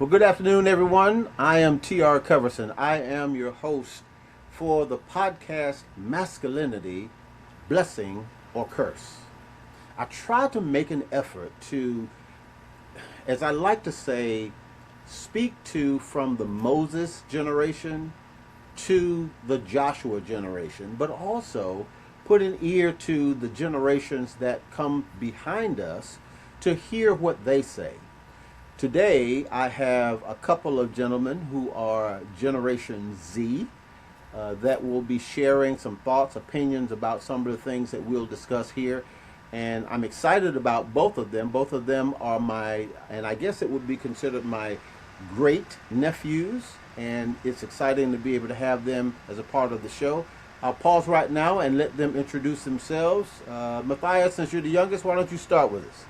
Well, good afternoon, everyone. I am T.R. Coverson. I am your host for the podcast Masculinity, Blessing or Curse. I try to make an effort to, as I like to say, speak to from the Moses generation to the Joshua generation, but also put an ear to the generations that come behind us to hear what they say. Today, I have a couple of gentlemen who are Generation Z that will be sharing some thoughts, opinions about some of the things that we'll discuss here. And I'm excited about both of them. Both of them are my, and I guess it would be considered my great nephews. And it's exciting to be able to have them as a part of the show. I'll pause right now and let them introduce themselves. Matthias, since you're the youngest, why don't you start with us?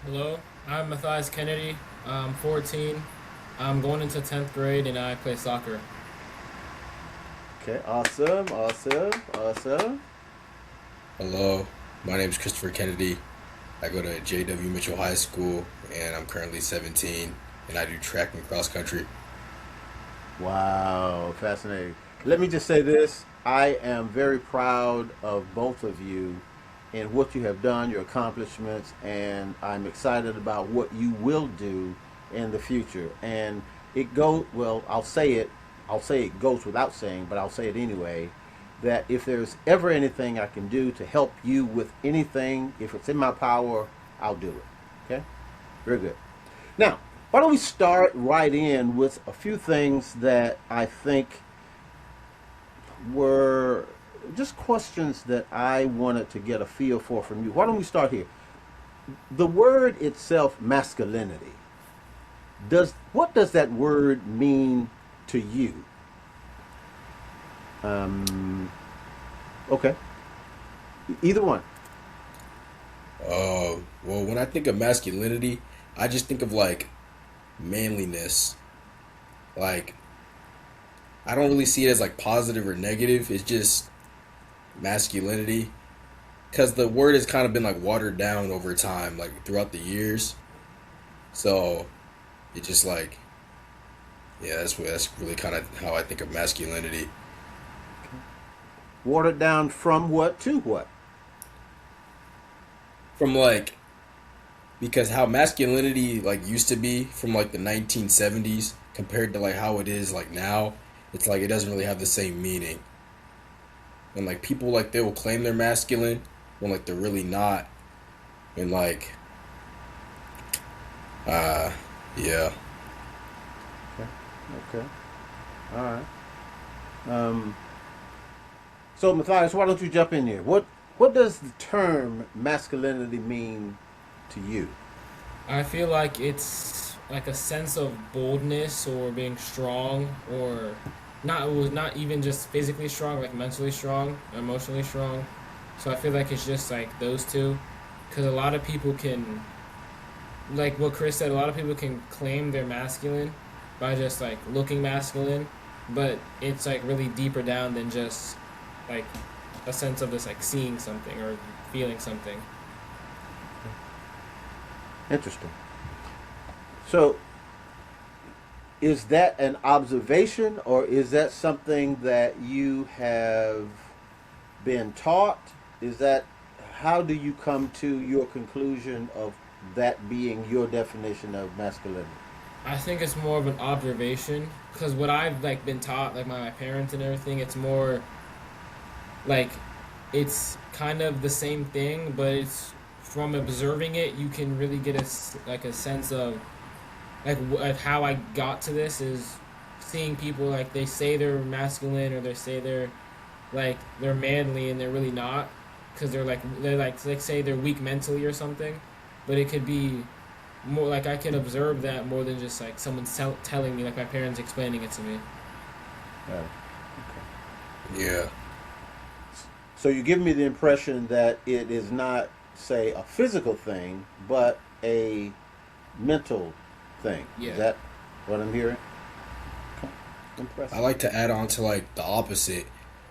Hello, I'm Matthias Kennedy. I'm 14. I'm going into 10th grade and I play soccer. Okay, awesome, awesome, awesome. Hello, my name is Christopher Kennedy. I go to J.W. Mitchell High School and I'm currently 17 and I do track and cross country. Wow, fascinating. Let me just say this. I am very proud of both of you in what you have done, your accomplishments, and I'm excited about what you will do in the future. And it goes, well, I'll say it goes without saying, but I'll say it anyway, that if there's ever anything I can do to help you with anything, if it's in my power, I'll do it. Okay? Very good. Now, why don't we start right in with a few things that I think were just questions that I wanted to get a feel for from you. Why don't we start here? The word itself, masculinity, what does that word mean to you? Um, okay, either one. Well, when I think of masculinity, I just think of like manliness. Like, I don't really see it as like positive or negative. It's just masculinity. Because the word has kind of been like watered down over time, like throughout the years. So it just like, yeah, that's really kind of how I think of masculinity. Watered down from what to what? From like because how masculinity like used to be from like the 1970s compared to like how it is like now, it's like it doesn't really have the same meaning. And like people like they will claim they're masculine when like they're really not. And like uh yeah. Okay, okay, all right. Um, so Matthias, why don't you jump in here? What does the term masculinity mean to you? I feel like it's like a sense of boldness or being strong or not it was not even just physically strong, like mentally strong, emotionally strong. So I feel like it's just like those two because a lot of people can like what Chris said, a lot of people can claim they're masculine by just like looking masculine, but it's like really deeper down than just like a sense of this like seeing something or feeling something. Interesting. So, is that an observation or is that something that you have been taught? Is that how do you come to your conclusion of that being your definition of masculinity? I think it's more of an observation because what I've like been taught like by my parents and everything, it's more like it's kind of the same thing, but it's from observing it you can really get like a sense of like how I got to this is seeing people like they say they're masculine or they say they're manly and they're really not because they're like say they're weak mentally or something, but it could be more like I can observe that more than just like someone telling me like my parents explaining it to me. Uh, Yeah. so you give me the impression that it is not, say, a physical thing, but a mental thing. Is Yeah. that what I'm hearing? I Impressive. like to add on to like the opposite,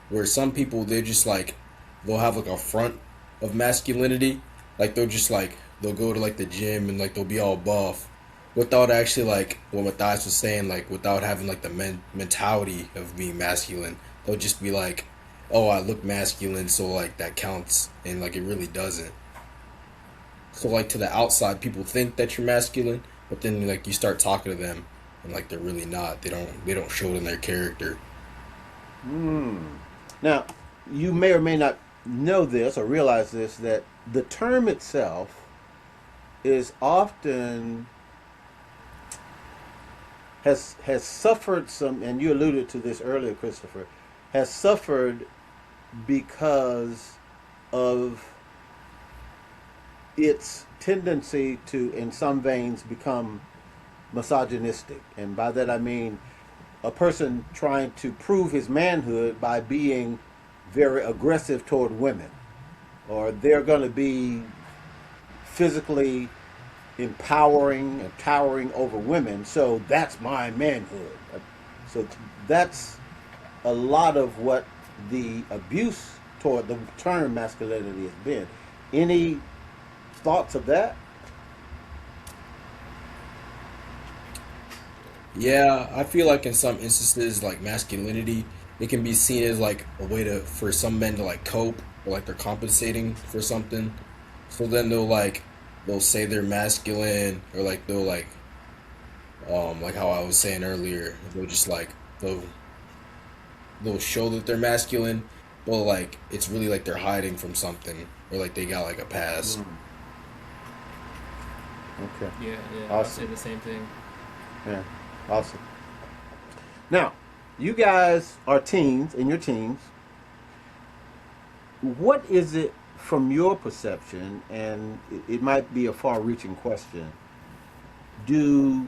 where some people they just like they'll have like a front of masculinity, like they'll just like they'll go to like the gym and like they'll be all buff, without actually like what Matthias was saying, like without having like the mentality of being masculine. They'll just be like, "Oh, I look masculine, so like that counts," and like it really doesn't. So like to the outside, people think that you're masculine, but then like you start talking to them, and like they're really not. They don't show it in their character. Now, you may or may not know this or realize this, that the term itself is often has suffered some, and you alluded to this earlier, Christopher, has suffered because of its tendency to, in some veins, become misogynistic. And by that I mean a person trying to prove his manhood by being very aggressive toward women, or they're going to be physically empowering and towering over women. So that's my manhood. So that's a lot of what the abuse toward the term masculinity has been. Any thoughts of that? Yeah, I feel like in some instances, like masculinity, it can be seen as like a way to for some men to like cope or like they're compensating for something. So then they'll say they're masculine or like they'll like how I was saying earlier, they'll they'll show that they're masculine, but like it's really like they're hiding from something or like they got like a past. Mm, okay. Yeah, yeah, I'll say Awesome. the same thing. Yeah. Awesome. Now, you guys are teens, in your teens. What is it from your perception, and it might be a far reaching question, do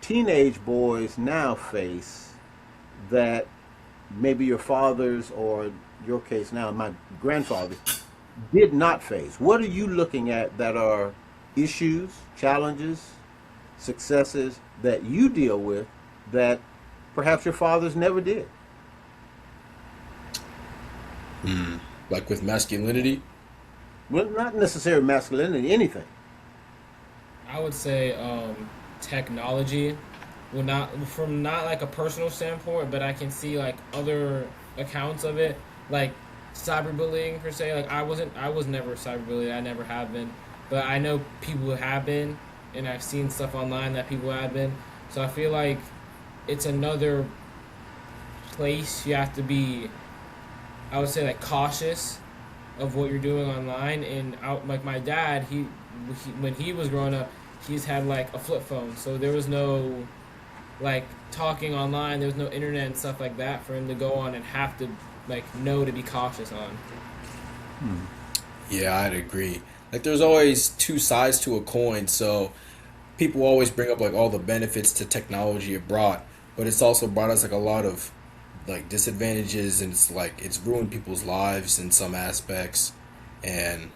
teenage boys now face that maybe your fathers, or your case now, my grandfather, did not face? What are you looking at that are issues, challenges, successes that you deal with that perhaps your fathers never did? Like with masculinity. Well, not necessarily masculinity, anything. I would say technology, well, not from not like a personal standpoint, but I can see like other accounts of it, like cyberbullying per se. Like I was never cyberbullied. I never have been, but I know people who have been, and I've seen stuff online that people have been. So I feel like it's another place you have to be. I would say like cautious of what you're doing online. And like my dad, when he was growing up, he's had like a flip phone, so there was no like talking online. There was no internet and stuff like that for him to go on and have to like know to be cautious on. Yeah, I'd agree. Like there's always two sides to a coin, so people always bring up like all the benefits to technology it brought, but it's also brought us like a lot of like disadvantages, and it's like it's ruined people's lives in some aspects. And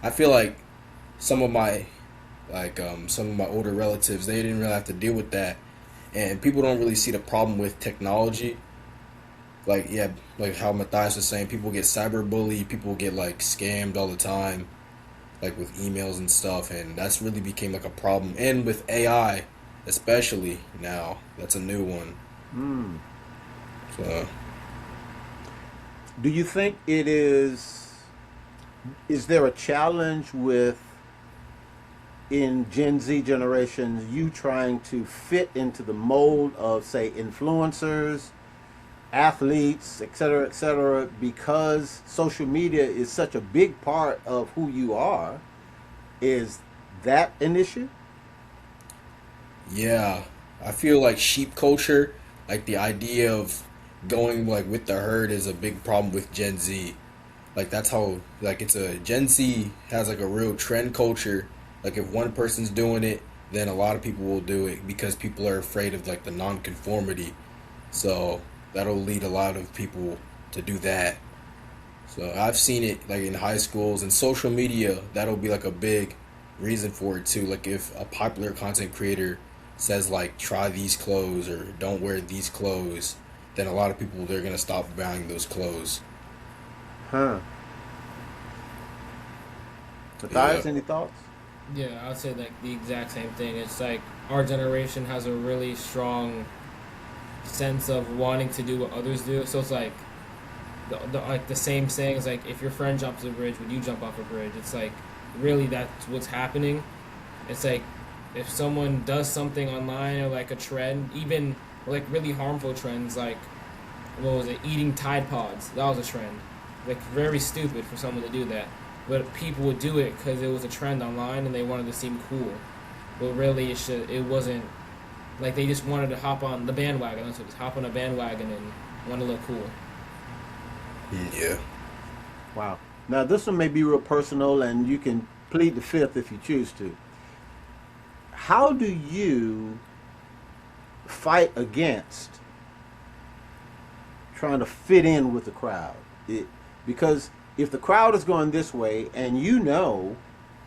I feel like some of my some of my older relatives, they didn't really have to deal with that, and people don't really see the problem with technology. Like yeah, like how Matthias was saying, people get cyberbullied, people get like scammed all the time, like with emails and stuff, and that's really became like a problem. And with AI, especially now, that's a new one. Hmm. So Do you think it is there a challenge with, in Gen Z generations, you trying to fit into the mold of, say, influencers, athletes, et cetera, because social media is such a big part of who you are? Is that an issue? yeah, I feel like sheep culture, like the idea of going like with the herd, is a big problem with Gen Z. Like that's how like it's a Gen Z has like a real trend culture. Like if one person's doing it, then a lot of people will do it because people are afraid of like the non-conformity. So that'll lead a lot of people to do that. So I've seen it like in high schools and social media. That'll be like a big reason for it too. Like if a popular content creator says like try these clothes or don't wear these clothes, then a lot of people they're gonna stop buying those clothes. Huh. Yeah. Matthias, any thoughts? Yeah, I'd say like the exact same thing. It's like our generation has a really strong sense of wanting to do what others do. So it's like like the same saying is like if your friend jumps a bridge, would you jump off a bridge? It's like really that's what's happening. It's like if someone does something online or like a trend, even like really harmful trends, like what was it, eating Tide Pods? That was a trend. Like very stupid for someone to do that, but people would do it because it was a trend online and they wanted to seem cool. But really, it wasn't like they just wanted to hop on the bandwagon. That's what it was, hop on a bandwagon and want to look cool. Yeah. Wow. Now, this one may be real personal, and you can plead the fifth if you choose to. How do you fight against trying to fit in with the crowd? Because if the crowd is going this way, and you know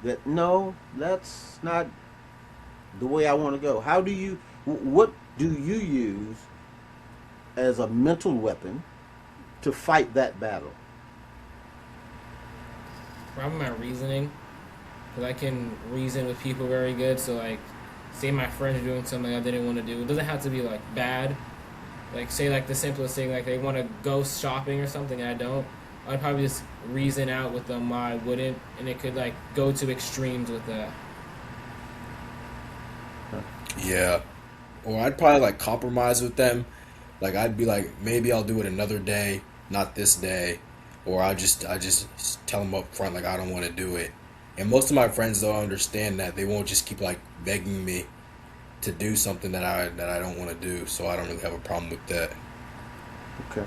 that no, that's not the way I want to go. What do you use as a mental weapon to fight that battle? Probably my reasoning, because I can reason with people very good. So like, say my friends are doing something I didn't want to do. It doesn't have to be like bad. Like say like the simplest thing, like they want to go shopping or something and I don't. I'd probably just reason out with them why I wouldn't, and it could like go to extremes with that. Yeah. Or I'd probably like compromise with them. Like I'd be like, maybe I'll do it another day, not this day. Or I just tell them up front like I don't want to do it. And most of my friends don't understand that. They won't just keep like begging me to do something that I don't want to do. So I don't really have a problem with that. Okay,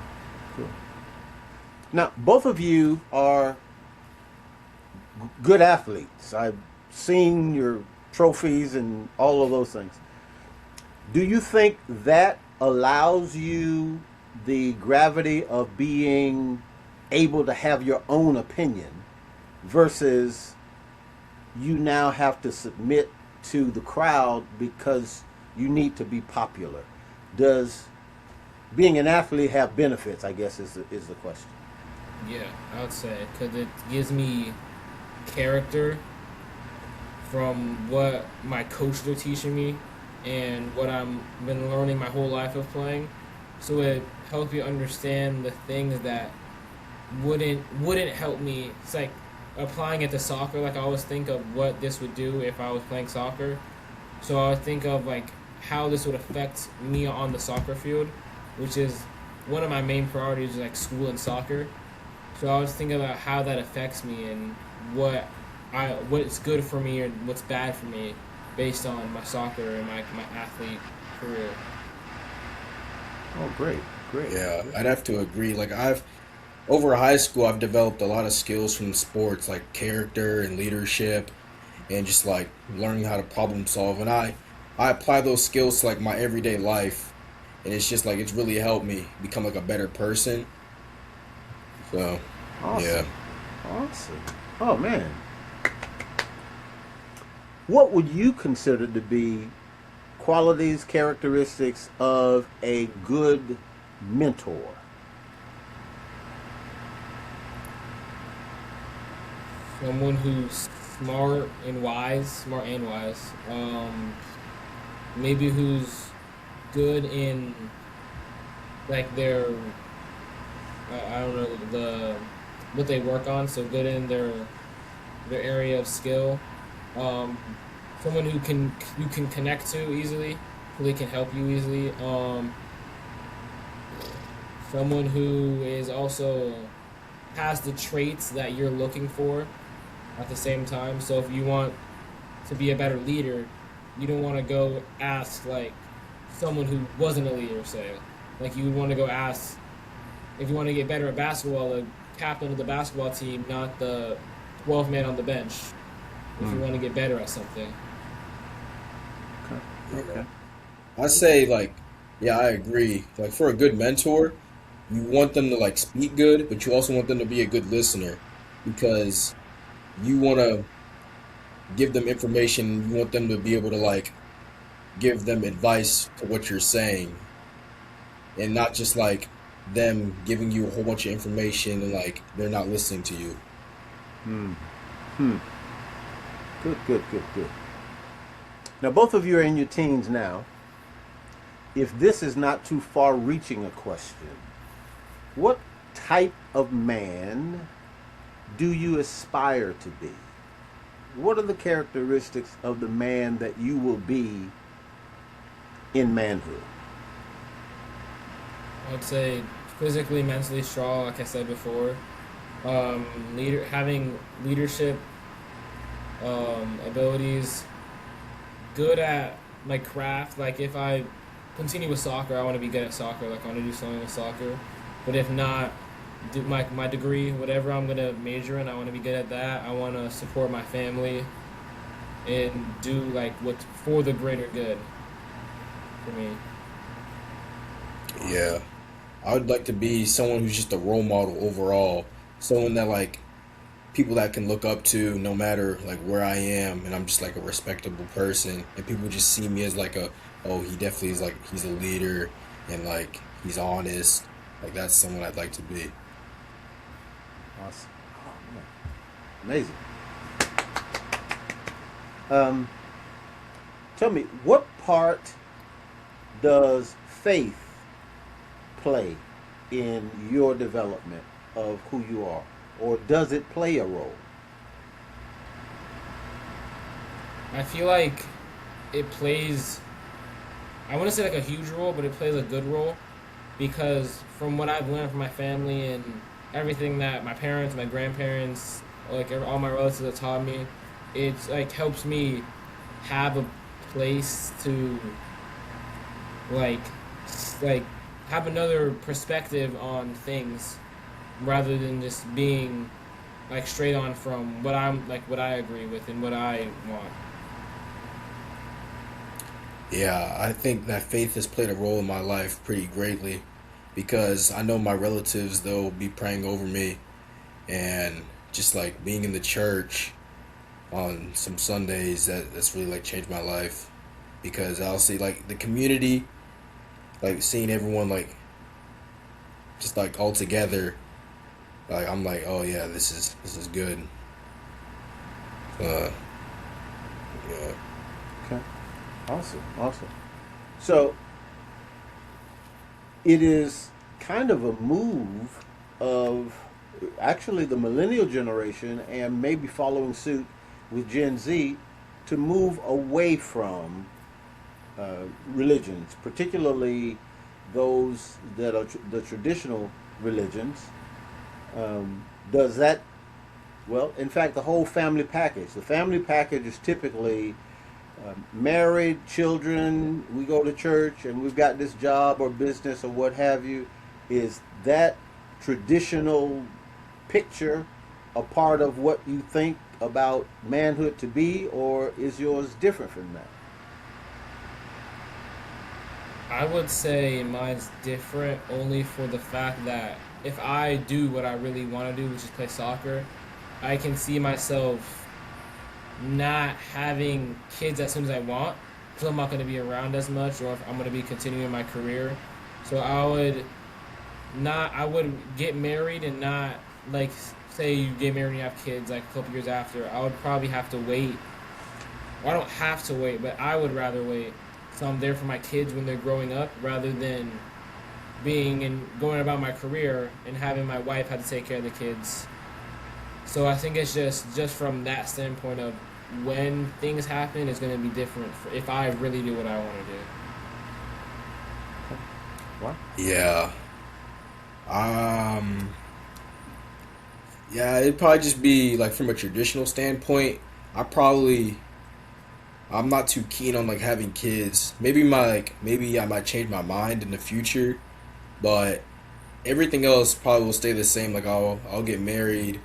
cool. Now, both of you are good athletes. I've seen your trophies and all of those things. Do you think that allows you the gravity of being able to have your own opinion versus you now have to submit to the crowd because you need to be popular? Does being an athlete have benefits, I guess, is the question. Yeah, I would say because it gives me character from what my coaches are teaching me and what I'm been learning my whole life of playing. So it helps you understand the things that wouldn't help me. It's like applying it to soccer. Like I always think of what this would do if I was playing soccer. So I would think of like how this would affect me on the soccer field, which is one of my main priorities, is like school and soccer. So I was thinking about how that affects me and what's good for me and what's bad for me based on my soccer and my athlete career. Oh, great, great. Yeah, I'd have to agree. Like over high school, I've developed a lot of skills from sports, like character and leadership, and just like learning how to problem solve. And I apply those skills to like my everyday life, and it's just like it's really helped me become like a better person. So, yeah. Awesome, awesome. Oh man, what would you consider to be qualities, characteristics of a good mentor? Someone who's smart and wise. Maybe who's good in like I don't know what they work on. So good in their area of skill. Um, Someone who can you can connect to easily, who they can help you easily. Someone who is also has the traits that you're looking for at the same time. So if you want to be a better leader, you don't want to go ask like someone who wasn't a leader, say. Like you would want to go ask if you want to get better at basketball, the captain of the basketball team, not the 12th man on the bench. If you want to get better at something. Okay. Yeah. Okay. I say like, yeah, I agree. Like for a good mentor, you want them to like speak good, but you also want them to be a good listener because you want to give them information. You want them to be able to like give them advice to what you're saying, and not just like them giving you a whole bunch of information and like they're not listening to you. Hmm. Hmm. Good, good, good, good. Now, both of you are in your teens now. If this is not too far reaching a question, what type of man do you aspire to be? What are the characteristics of the man that you will be in manhood? I would say physically, mentally strong, like I said before. Having leadership abilities, good at my craft. Like if I continue with soccer, I want to be good at soccer. Like I want to do something with soccer. But if not, do my degree, whatever I'm gonna major in, I want to be good at that. I want to support my family and do like what's for the greater good for me. Yeah. I would like to be someone who's just a role model overall. Someone that like people that can look up to no matter like where I am, and I'm just like a respectable person and people just see me as like a, oh, he definitely is like he's a leader and like he's honest. Like that's someone I'd like to be. Awesome. Oh, man. Amazing. Um, Tell me, what part does faith play in your development of who you are? Or does it play a role? I feel like it plays. I want to say like a huge role, but it plays a good role because from what I've learned from my family and everything that my parents, my grandparents, like all my relatives have taught me, it's like helps me have a place to like like have another perspective on things rather than just being like straight on from what I'm like what I agree with and what I want. Yeah, I think that faith has played a role in my life pretty greatly because I know my relatives, they'll be praying over me and just like being in the church on some Sundays that's really like changed my life because I'll see like the community, like seeing everyone like just like all together, like I'm like, oh yeah, this is good. Uh, yeah. Okay. Awesome. Awesome. So it is kind of a move of actually the millennial generation and maybe following suit with Gen Z to move away from religions, particularly those that are the traditional religions. Does that, well, in fact, the whole family package. The family package is typically married, children, we go to church, and we've got this job or business or what have you. Is that traditional picture a part of what you think about manhood to be, or is yours different from that? I would say mine's different only for the fact that if I do what I really want to do, which is play soccer, I can see myself not having kids as soon as I want because I'm not going to be around as much or if I'm going to be continuing my career. So I would get married and not like say you get married and you have kids like a couple years after. I would probably have to wait. Well, I don't have to wait, but I would rather wait. So I'm there for my kids when they're growing up rather than being and going about my career and having my wife have to take care of the kids. So I think it's just from that standpoint of when things happen is going to be different if I really do what I want to do. What? Yeah. Um, yeah, it'd probably just be like from a traditional standpoint. I'm not too keen on like having kids. Maybe I might change my mind in the future, but everything else probably will stay the same. Like I'll get married,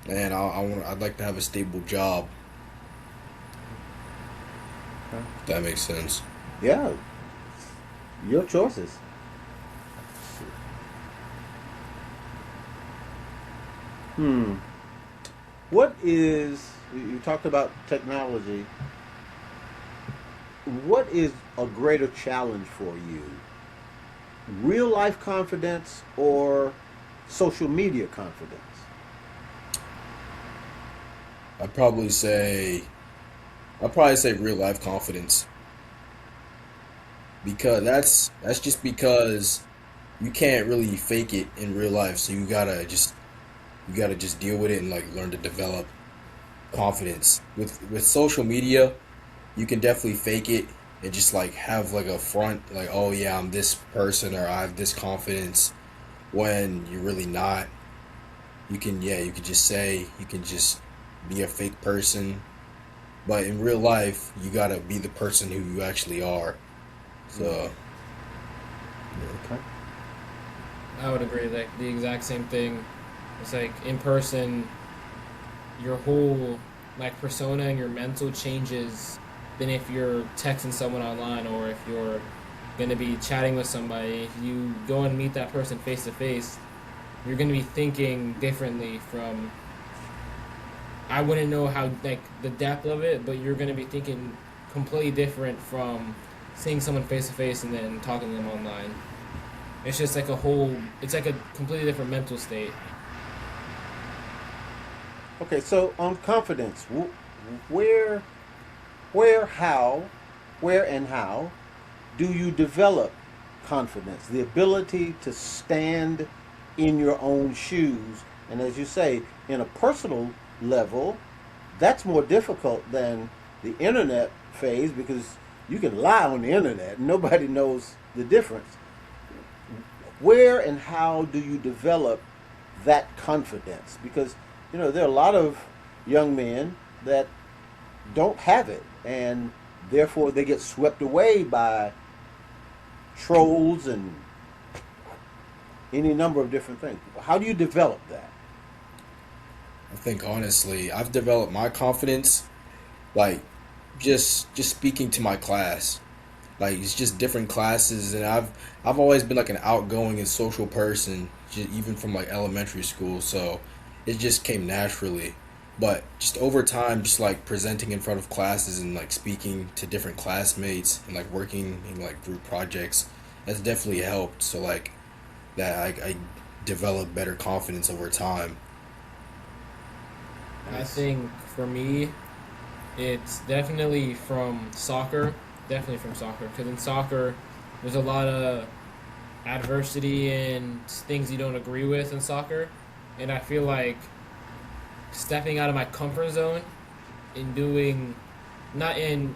and I'd like to have a stable job. Okay. If that makes sense. Yeah, your choices. Hmm. What is, you talked about technology. What is a greater challenge for you? Real life confidence or social media confidence? I'd probably say I'll probably say real life confidence because that's just because you can't really fake it in real life. So you gotta just deal with it and like learn to develop confidence. With social media, you can definitely fake it and just like have like a front like, oh yeah, I'm this person or I have this confidence when you're really not. You can just say you can just be a fake person, but in real life, you gotta be the person who you actually are. So Okay. I would agree, like the exact same thing. It's like in person, your whole like persona and your mental changes than if you're texting someone online or if you're gonna be chatting with somebody. If you go and meet that person face to face, you're gonna be thinking differently from. I wouldn't know how like the depth of it, but you're gonna be thinking completely different from seeing someone face to face and then talking to them online. It's just like a whole. It's like a completely different mental state. Okay, so on confidence, where, where, how, where and how do you develop confidence? The ability to stand in your own shoes. And as you say, in a personal level, that's more difficult than the internet phase because you can lie on the internet. Nobody knows the difference. Where and how do you develop that confidence? Because, there are a lot of young men that don't have it, and therefore they get swept away by trolls and any number of different things. How do you develop that? I think honestly, I've developed my confidence like just speaking to my class. Like it's just different classes, and I've always been like an outgoing and social person, even from like elementary school. So it just came naturally. But just over time, just like presenting in front of classes and like speaking to different classmates and like working in like group projects, that's definitely helped. So like that I developed better confidence over time. I Nice. think for me, it's definitely from soccer. Definitely from soccer, because in soccer, there's a lot of adversity and things you don't agree with in soccer, and I feel like stepping out of my comfort zone in doing, not in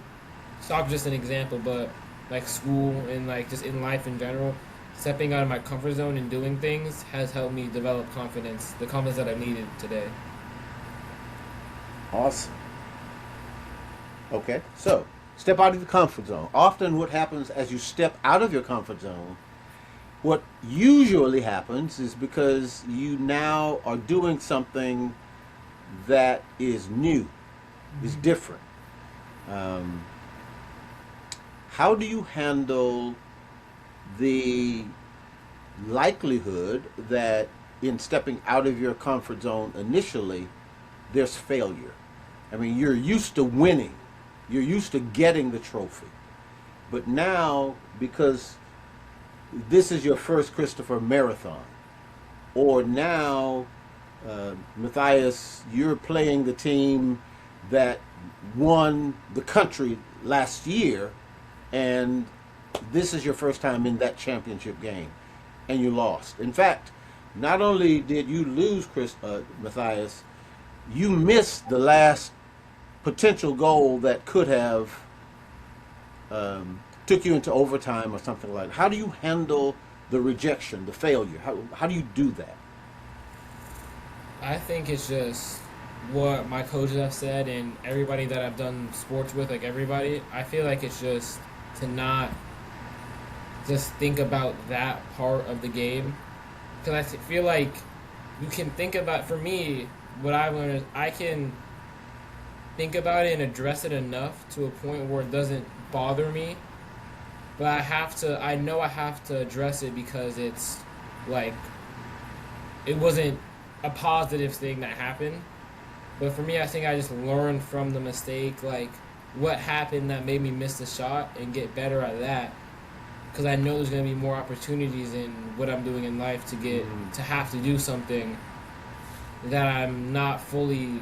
soccer, just an example, but like school and like just in life in general, stepping out of my comfort zone and doing things has helped me develop confidence, the confidence that I needed today. Awesome. Okay, so step out of the comfort zone. Often, what happens as you step out of your comfort zone, what usually happens is because you now are doing something that is new, is different. Um, how do you handle the likelihood that in stepping out of your comfort zone initially, there's failure? I mean, you're used to winning, you're used to getting the trophy. But now, because this is your first Christopher Marathon, or now, Matthias, you're playing the team that won the country last year, and this is your first time in that championship game, and you lost. In fact, not only did you lose, Matthias, you missed the last potential goal that could have took you into overtime or something like that. How do you handle the rejection, the failure? How do you do that? I think it's just what my coaches have said and everybody that I've done sports with, like everybody. I feel like it's just to not just think about that part of the game, because feel like you can think about. For me, what I've learned is I can think about it and address it enough to a point where it doesn't bother me. But I have to. I know I have to address it because it's like it wasn't a positive thing that happened. But for me, I think I just learned from the mistake, like what happened that made me miss the shot, and get better at that. Because I know there's gonna be more opportunities in what I'm doing in life to get to have to do something that I'm not fully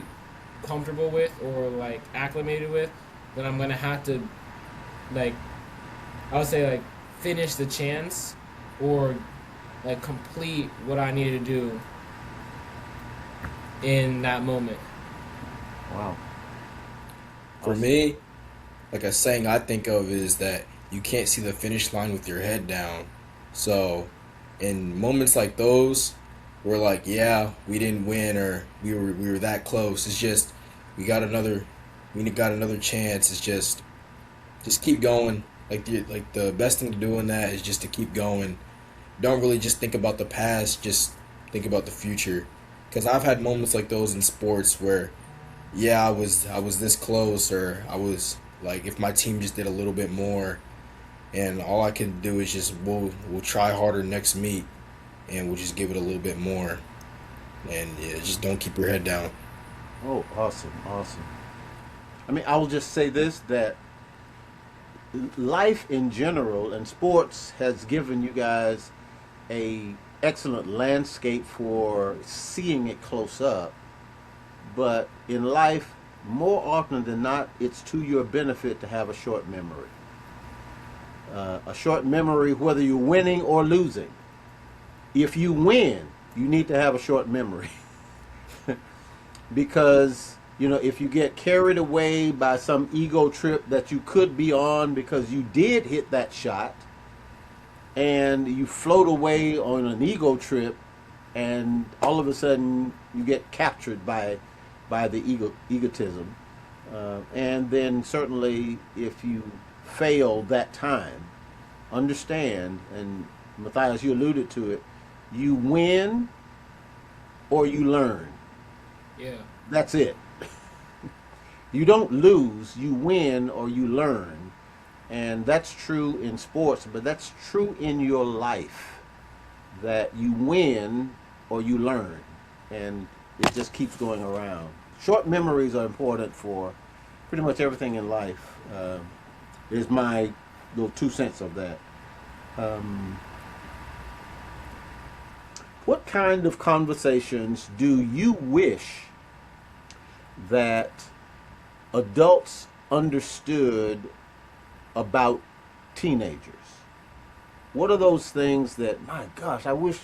comfortable with or like acclimated with, then I'm gonna have to, like, I would say, like, finish the chance or like complete what I need to do in that moment. Wow. For Awesome. me, like a saying I think of is that you can't see the finish line with your head down. So, in moments like those, we're like, yeah, we didn't win or we were that close. It's just we got another we got another chance. It's just keep going. Like the best thing to do in that is just to keep going. Don't really just think about the past. Just think about the future. Because I've had moments like those in sports where yeah, I was this close, or I was like, if my team just did a little bit more, and all I can do is just we'll try harder next meet, and we'll just give it a little bit more, and yeah, just don't keep your head down. Oh, awesome, awesome. I mean, I will just say this, that life in general and sports has given you guys a excellent landscape for seeing it close up. But in life, more often than not, it's to your benefit to have a short memory. A short memory, whether you're winning or losing. If you win, you need to have a short memory. Because, if you get carried away by some ego trip that you could be on because you did hit that shot, and you float away on an ego trip, and all of a sudden you get captured by the egotism, and then certainly if you fail that time, understand, and Matthias, you alluded to it, you win or you learn. Yeah. That's it. You don't lose, you win or you learn. And that's true in sports, but that's true in your life. That you win or you learn. And it just keeps going around. Short memories are important for pretty much everything in life. Is my little 2 cents of that. Um, what kind of conversations do you wish that adults understood about teenagers? What are those things that, my gosh, I wish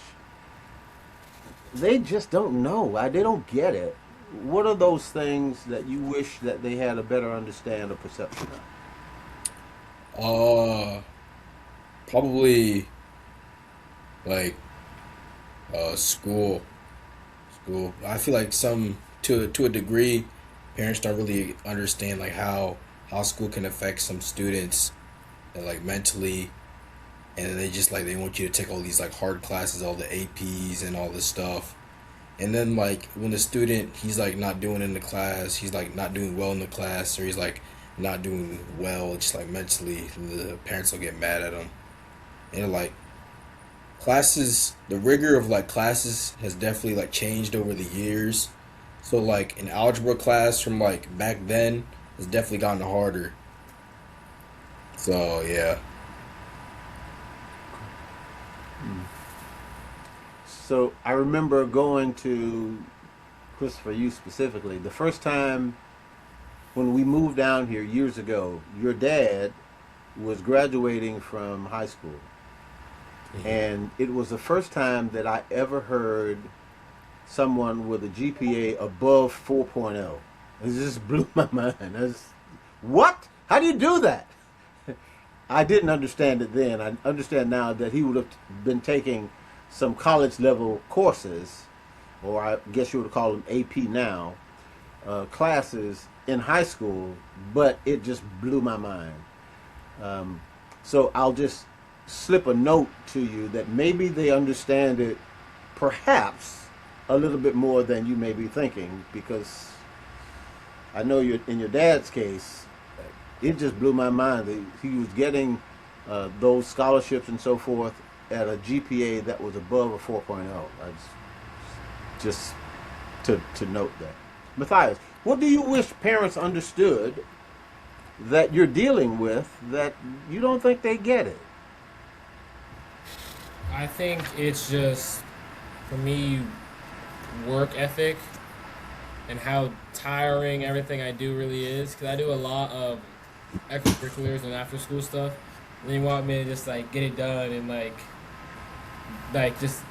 they just don't know? They don't get it. What are those things that you wish that they had a better understand or perception of? Uh, Probably like school. School. I feel like some to a degree, parents don't really understand like how school can affect some students, like mentally, and then they just like they want you to take all these like hard classes, all the APs and all this stuff. And then like when the student he's like not doing in the class, he's like not doing well in the class, or he's like not doing well just like mentally, the parents will get mad at him. And like classes, the rigor of like classes has definitely like changed over the years. So like an algebra class from like back then has definitely gotten harder. So yeah. So I remember going to, Christopher, you specifically, the first time when we moved down here years ago, your dad was graduating from high school. Hmm. And it was the first time that I ever heard someone with a GPA above 4.0. It just blew my mind. What? How do you do that? I didn't understand it then. I understand now that he would have been taking some college level courses, or I guess you would call them AP now, classes in high school, but it just blew my mind. Um, so I'll just slip a note to you that maybe they understand it perhaps a little bit more than you may be thinking, because I know in your dad's case, it just blew my mind that he was getting those scholarships and so forth at a GPA that was above a 4.0. Just to note that. Matthias, what do you wish parents understood that you're dealing with that you don't think they get it? I think it's just, for me, work ethic and how tiring everything I do really is. Because I do a lot of extracurriculars and after school stuff. And they want me to just like get it done and like just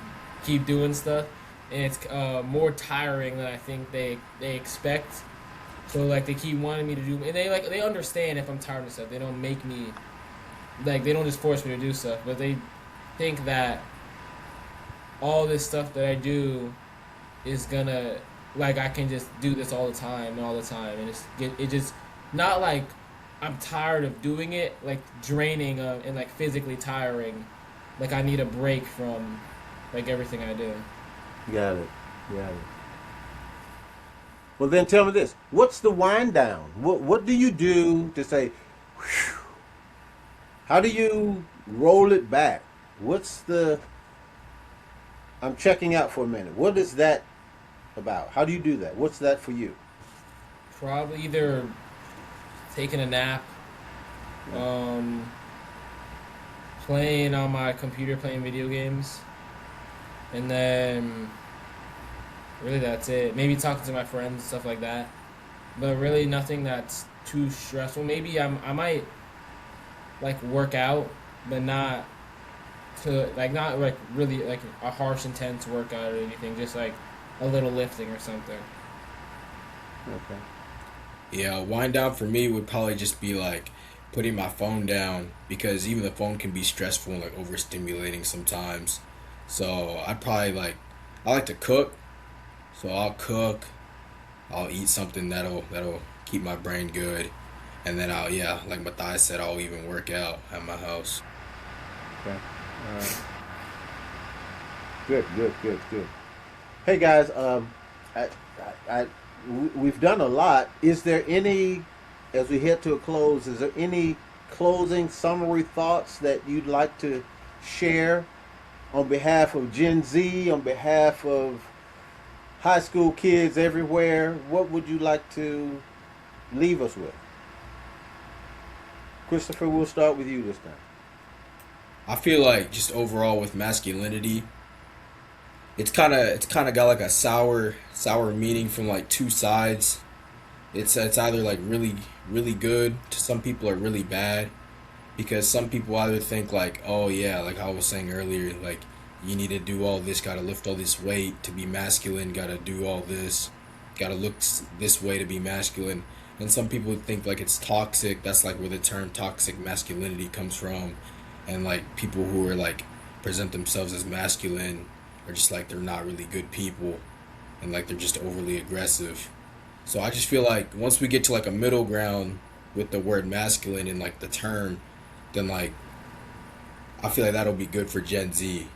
keep doing stuff. And it's more tiring than I think they expect. So like they keep wanting me to do, and they understand if I'm tired of stuff. They don't make me like they don't just force me to do stuff, but they think that all this stuff that I do is gonna like I can just do this all the time and all the time, and it just not like I'm tired of doing it, like draining and like physically tiring. Like I need a break from like everything I do. Got it. Got it. Well, then tell me this: what's the wind down? What do you do to say? Whew, how do you roll it back? What's the? I'm checking out for a minute. What is that about? How do you do that? What's that for you? Probably either taking a nap, um, playing on my computer, playing video games, and then really that's it. Maybe talking to my friends and stuff like that. But really nothing that's too stressful. Maybe I might like work out, but not to like not like really like a harsh intense workout or anything. Just like a little lifting or something. Okay. Yeah, wind down for me would probably just be like putting my phone down because even the phone can be stressful and like overstimulating sometimes. So I'd probably like I like to cook, so I'll cook, I'll eat something that'll keep my brain good, and then I'll yeah, like Matthias said, I'll even work out at my house. Okay. All right. Good. Good. Good. Good. Hey guys, I, we've done a lot. Is there any, as we head to a close, is there any closing summary thoughts that you'd like to share on behalf of Gen Z, on behalf of high school kids everywhere? What would you like to leave us with? Christopher, we'll start with you this time. I feel like just overall with masculinity, it's kind of got like a sour meaning from like two sides. It's either like really good to some people or really bad because some people either think like oh yeah like I was saying earlier like you need to do all this, gotta lift all this weight to be masculine, gotta do all this, gotta look this way to be masculine. And some people think like it's toxic. That's like where the term toxic masculinity comes from. And like people who are like present themselves as masculine are just like they're not really good people and like they're just overly aggressive. So I just feel like once we get to like a middle ground with the word masculine and like the term, then like I feel like that'll be good for Gen Z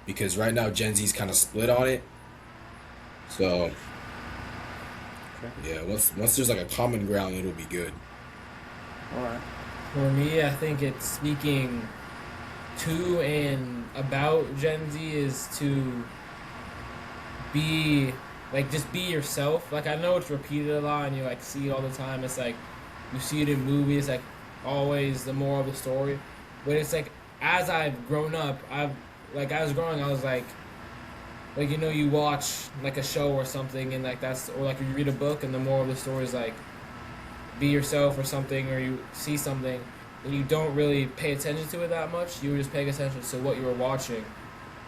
because right now Gen Z's kind of split on it. So Okay. yeah, once there's like a common ground, it'll be good. All right. For me, I think it's speaking to and about Gen Z is to be like just be yourself. Like I know it's repeated a lot and you like see it all the time. It's like you see it in movies, like always the moral of the story. But it's like as I've grown up, I've like I was growing, I was like you know you watch like a show or something and like that's or like you read a book and the moral of the story is like be yourself or something or you see something and you don't really pay attention to it that much. You were just paying attention to what you were watching.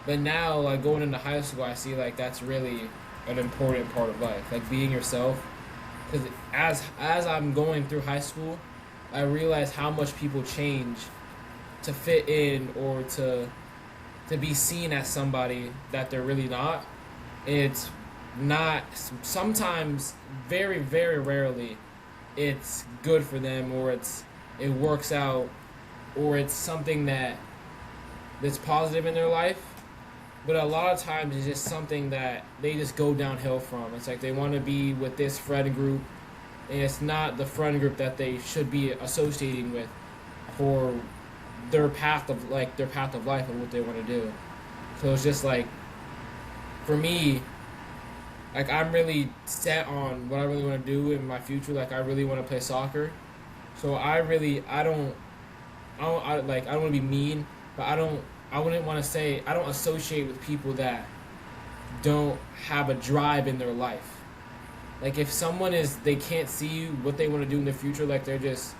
But now, like going into high school, I see like that's really an important part of life, like being yourself. Because as I'm going through high school, I realize how much people change to fit in or to be seen as somebody that they're really not. It's not sometimes very very rarely it's good for them or it works out or it's something that's positive in their life, but a lot of times it's just something that they just go downhill from. It's like they want to be with this friend group and it's not the friend group that they should be associating with for their path of life and what they want to do. So it's just like for me, like I'm really set on what I really want to do in my future. Like I really want to play soccer. So I don't want to be mean, but I wouldn't want to say I don't associate with people that don't have a drive in their life. Like if someone is they can't see what they want to do in the future, like they're just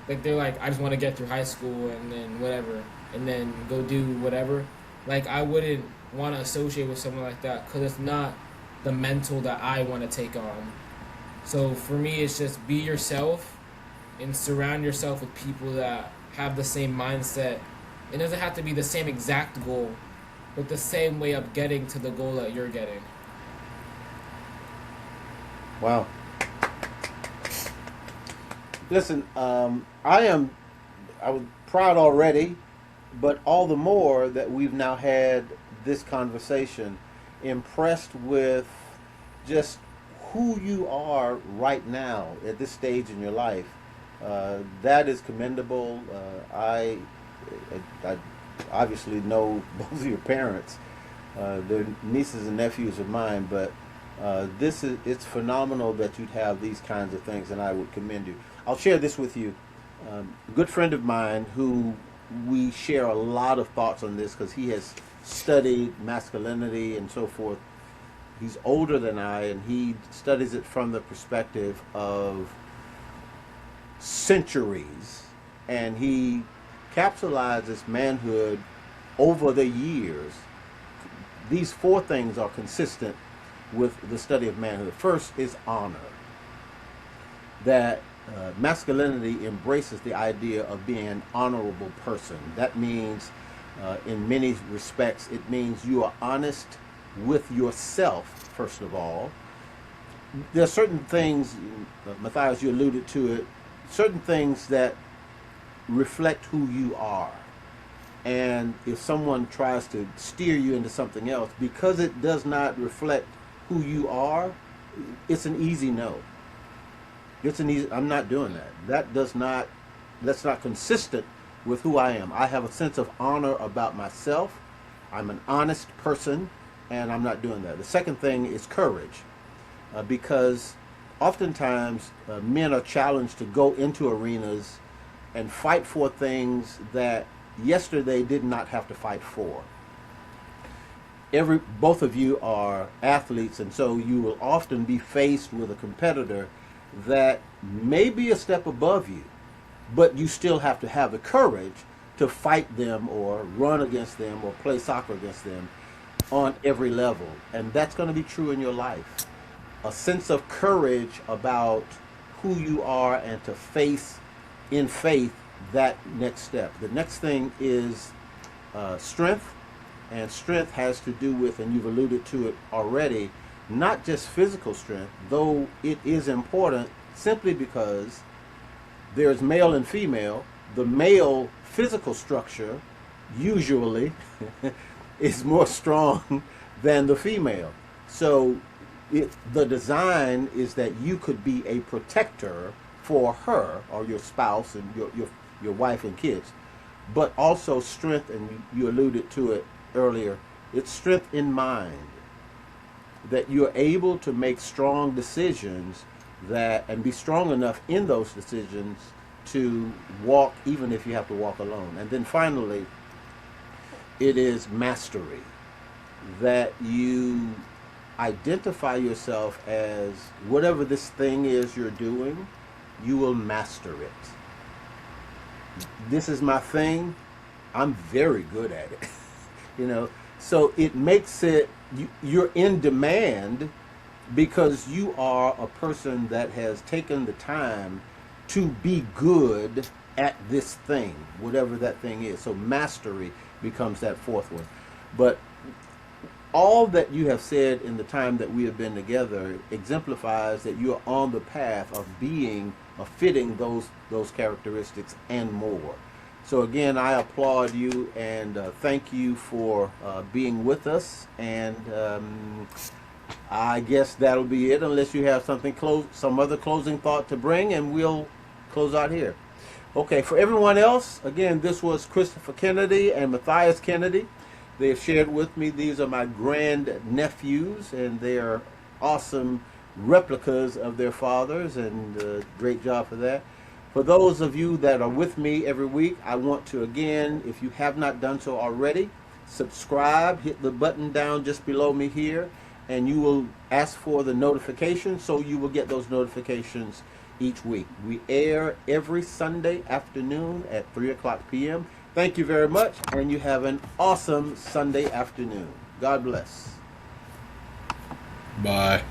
like they're like, I just want to get through high school and then whatever, and then go do whatever. Like I wouldn't want to associate with someone like that because it's not the mental that I want to take on. So for me, it's just be yourself and surround yourself with people that have the same mindset. It doesn't have to be the same exact goal, but the same way of getting to the goal that you're getting. Wow. Listen, I was proud already, but all the more that we've now had this conversation, impressed with just who you are right now at this stage in your life. That is commendable. I obviously know both of your parents. They're nieces and nephews of mine, but it's phenomenal that you'd have these kinds of things, and I would commend you. I'll share this with you. A good friend of mine who we share a lot of thoughts on this because he has studied masculinity and so forth. He's older than I, and he studies it from the perspective of centuries, and he capsulizes manhood over the years. These four things are consistent with the study of manhood. First is honor. That masculinity embraces the idea of being an honorable person. That means, in many respects, it means you are honest with yourself, first of all. There are certain things, Matthias, you alluded to it, certain things that reflect who you are. And if someone tries to steer you into something else, because it does not reflect who you are, it's an easy no. I'm not doing that. That's not consistent with who I am. I have a sense of honor about myself. I'm an honest person, and I'm not doing that. The second thing is courage, because oftentimes men are challenged to go into arenas and fight for things that yesterday did not have to fight for. Both of you are athletes, and so you will often be faced with a competitor that may be a step above you, but you still have to have the courage to fight them or run against them or play soccer against them on every level. And that's going to be true in your life. A sense of courage about who you are and to face in faith that next step. The next thing is strength. And strength has to do with, and you've alluded to it already, not just physical strength, though it is important simply because there's male and female. The male physical structure usually is more strong than the female. So the design is that you could be a protector for her or your spouse and your wife and kids, but also strength, and you alluded to it earlier, it's strength in mind, that you're able to make strong decisions and be strong enough in those decisions to walk even if you have to walk alone. And then finally, it is mastery, that you identify yourself as whatever this thing is you're doing, you will master it. This is my thing, I'm very good at it. So it makes it, you're in demand because you are a person that has taken the time to be good at this thing, whatever that thing is. So mastery becomes that fourth one. But all that you have said in the time that we have been together exemplifies that you are on the path of fitting those characteristics and more. So again, I applaud you and thank you for being with us. And I guess that'll be it, unless you have some other closing thought to bring, and we'll close out here. Okay, for everyone else, again, this was Christopher Kennedy and Matthias Kennedy. They have shared with me. These are my grand nephews, and they are awesome replicas of their fathers, and great job for that. For those of you that are with me every week, I want to, again, if you have not done so already, subscribe, hit the button down just below me here, and you will ask for the notifications, so you will get those notifications each week. We air every Sunday afternoon at 3 o'clock p.m. Thank you very much, and you have an awesome Sunday afternoon. God bless. Bye.